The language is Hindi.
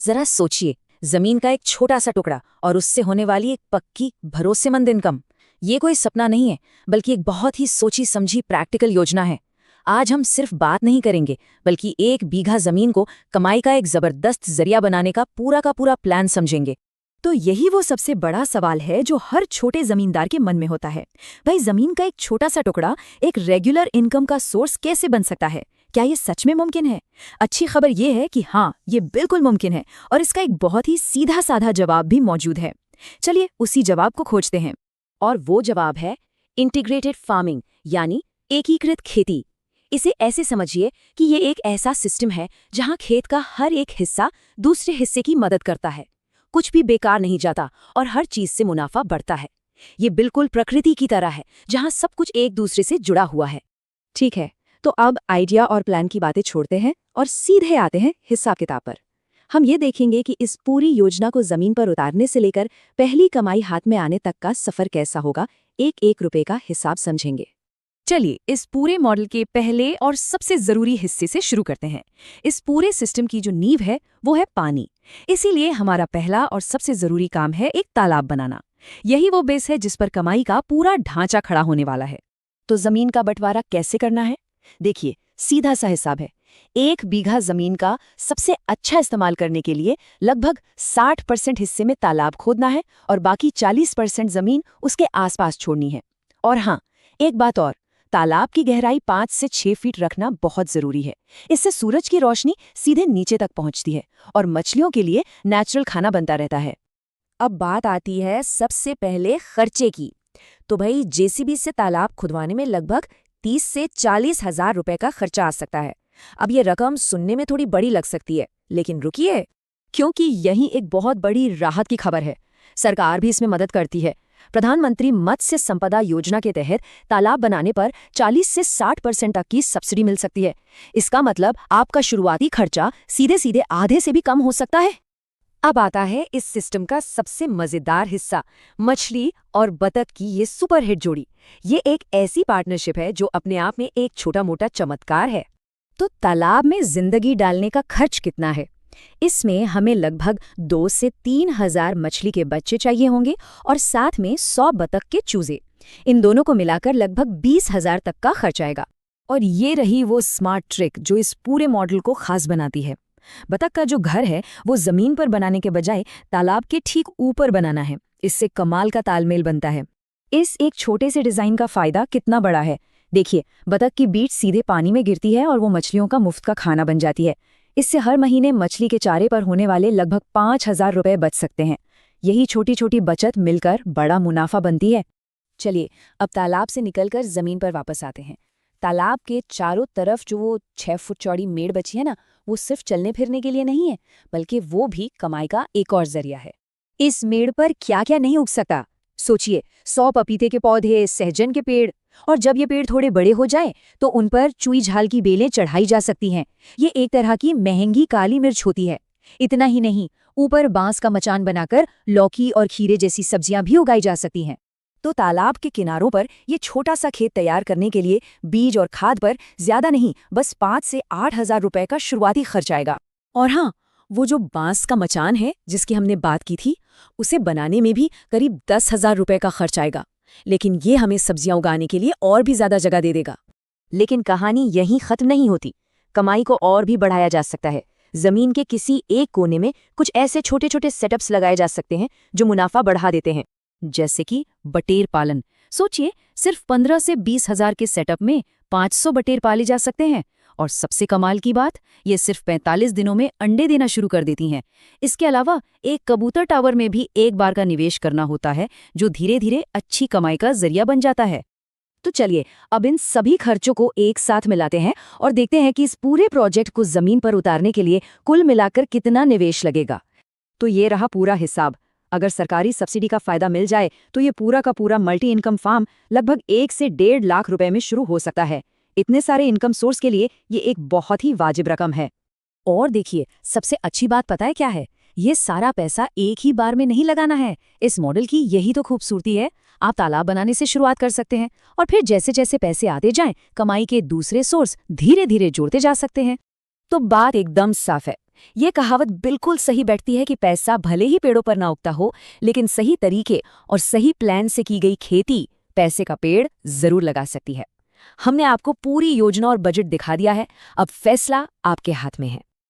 जरा सोचिए, जमीन का एक छोटा सा टुकड़ा और उससे होने वाली एक पक्की भरोसेमंद इनकम। ये कोई सपना नहीं है, बल्कि एक बहुत ही सोची समझी प्रैक्टिकल योजना है। आज हम सिर्फ बात नहीं करेंगे, बल्कि 1 बीघा जमीन को कमाई का एक जबरदस्त जरिया बनाने का पूरा प्लान समझेंगे। तो यही वो सबसे बड़ा सवाल है जो हर छोटे जमींदार के मन में होता है। भाई, जमीन का एक छोटा सा टुकड़ा एक रेगुलर इनकम का सोर्स कैसे बन सकता है? क्या ये सच में मुमकिन है? अच्छी खबर ये है कि हाँ, ये बिल्कुल मुमकिन है, और इसका एक बहुत ही सीधा साधा जवाब भी मौजूद है। चलिए उसी जवाब को खोजते हैं। और वो जवाब है इंटीग्रेटेड फार्मिंग, यानी एकीकृत खेती। इसे ऐसे समझिए कि ये एक ऐसा सिस्टम है जहां खेत का हर एक हिस्सा दूसरे हिस्से की मदद करता है, कुछ भी बेकार नहीं जाता और हर चीज से मुनाफा बढ़ता है। ये बिल्कुल प्रकृति की तरह है, जहां सब कुछ एक दूसरे से जुड़ा हुआ है। ठीक है, तो अब आइडिया और प्लान की बातें छोड़ते हैं और सीधे आते हैं हिसाब किताब पर। हम ये देखेंगे कि इस पूरी योजना को जमीन पर उतारने से लेकर पहली कमाई हाथ में आने तक का सफर कैसा होगा, एक एक रुपए का हिसाब समझेंगे। चलिए इस पूरे मॉडल के पहले और सबसे जरूरी हिस्से से शुरू करते हैं। इस पूरे सिस्टम की जो नींव है वो है पानी। इसीलिए हमारा पहला और सबसे जरूरी काम है एक तालाब बनाना। यही वो बेस है जिस पर कमाई का पूरा ढांचा खड़ा होने वाला है। तो जमीन का बंटवारा कैसे करना है? देखिए, सीधा सा हिसाब है। 1 बीघा जमीन का सबसे अच्छा इस्तेमाल करने के लिए लगभग 60% हिस्से में तालाब खोदना है और बाकी 40% जमीन उसके आसपास छोड़नी है। और हाँ, एक बात और, तालाब की गहराई 5 से 6 फीट रखना बहुत जरूरी है। इससे सूरज की रोशनी सीधे नीचे तक पहुंचती है और मछलियों के लिए नेचुरल खाना बनता रहता है। अब बात आती है सबसे पहले खर्चे की। तो भाई, जेसीबी से तालाब खुदवाने में लगभग 30 से 40 हजार रुपए का खर्चा आ सकता है। अब ये रकम सुनने में थोड़ी बड़ी लग सकती है, लेकिन रुकिए, क्योंकि यही एक बहुत बड़ी राहत की खबर है। सरकार भी इसमें मदद करती है। प्रधानमंत्री मत्स्य संपदा योजना के तहत तालाब बनाने पर 40 से 60% तक की सब्सिडी मिल सकती है। इसका मतलब आपका शुरुआती खर्चा सीधे सीधे आधे से भी कम हो सकता है। अब आता है इस सिस्टम का सबसे मजेदार हिस्सा, मछली और बतख की ये सुपरहिट जोड़ी। ये एक ऐसी पार्टनरशिप है जो अपने आप में एक छोटा मोटा चमत्कार है। तो तालाब में जिंदगी डालने का खर्च कितना है? इसमें हमें लगभग 2 से 3 हजार मछली के बच्चे चाहिए होंगे और साथ में 100 बतख के चूजे। इन दोनों को मिलाकर लगभग 20 हजार तक का खर्च आएगा। और ये रही वो स्मार्ट ट्रिक जो इस पूरे मॉडल को खास बनाती है। बतख का जो घर है वो जमीन पर बनाने के बजाय तालाब के ठीक ऊपर बनाना है। इससे कमाल का तालमेल बनता है। इस एक छोटे से डिजाइन का फायदा कितना बड़ा है, देखिए। बतख की बीट सीधे पानी में गिरती है और वो मछलियों का मुफ्त का खाना बन जाती है। इससे हर महीने मछली के चारे पर होने वाले लगभग 5,000 रुपए बच सकते हैं। यही छोटी छोटी बचत मिलकर बड़ा मुनाफा बनती है। चलिए अब तालाब से निकलकर जमीन पर वापस आते हैं। तालाब के चारों तरफ जो वो 6 फुट चौड़ी मेड़ बची है ना, वो सिर्फ चलने फिरने के लिए नहीं है, बल्कि वो भी कमाई का एक और जरिया है। इस मेड़ पर क्या क्या नहीं उग सकता? सोचिए, 100 पपीते के पौधे, सहजन के पेड़, और जब ये पेड़ थोड़े बड़े हो जाएं तो उन पर चुई झाल की बेलें चढ़ाई जा सकती हैं। ये एक तरह की महंगी काली मिर्च होती है। इतना ही नहीं, ऊपर बांस का मचान बनाकर लौकी और खीरे जैसी सब्जियां भी उगाई जा सकती हैं। तो तालाब के किनारों पर ये छोटा सा खेत तैयार करने के लिए बीज और खाद पर ज्यादा नहीं, बस 5 से 8 हजार रुपए का शुरुआती खर्च आएगा। और हाँ, वो जो बांस का मचान है जिसकी हमने बात की थी, उसे बनाने में भी करीब 10,000 रुपए का खर्च आएगा। लेकिन ये हमें सब्जियां उगाने के लिए और भी ज्यादा जगह दे देगा। लेकिन कहानी यहीं खत्म नहीं होती। कमाई को और भी बढ़ाया जा सकता है। जमीन के किसी एक कोने में कुछ ऐसे छोटे छोटे सेटअप्स लगाए जा सकते हैं जो मुनाफा बढ़ा देते हैं, जैसे कि बटेर पालन। सोचिए, सिर्फ 15 से 20 हजार के सेटअप में 500 बटेर पाले जा सकते हैं। और सबसे कमाल की बात, ये सिर्फ 45 दिनों में अंडे देना शुरू कर देती हैं। इसके अलावा एक कबूतर टावर में भी एक बार का निवेश करना होता है, जो धीरे धीरे अच्छी कमाई का जरिया बन जाता है। तो चलिए अब इन सभी खर्चों को एक साथ मिलाते हैं और देखते हैं कि इस पूरे प्रोजेक्ट को जमीन पर उतारने के लिए कुल मिलाकर कितना निवेश लगेगा। तो ये रहा पूरा हिसाब। अगर सरकारी सब्सिडी का फायदा मिल जाए तो ये पूरा का पूरा मल्टी इनकम फार्म लगभग 1 से 1.5 लाख रुपए में शुरू हो सकता है। इतने सारे इनकम सोर्स के लिए ये एक बहुत ही वाजिब रकम है। और देखिए, सबसे अच्छी बात पता है क्या है? ये सारा पैसा एक ही बार में नहीं लगाना है। इस मॉडल की यही तो खूबसूरती है। आप तालाब बनाने से शुरुआत कर सकते हैं और फिर जैसे जैसे पैसे आते जाएं, कमाई के दूसरे सोर्स धीरे धीरे जोड़ते जा सकते हैं। तो बात एकदम साफ है, ये कहावत बिल्कुल सही बैठती है कि पैसा भले ही पेड़ों पर ना उगता हो, लेकिन सही तरीके और सही प्लान से की गई खेती पैसे का पेड़ जरूर लगा सकती है। हमने आपको पूरी योजना और बजट दिखा दिया है, अब फैसला आपके हाथ में है।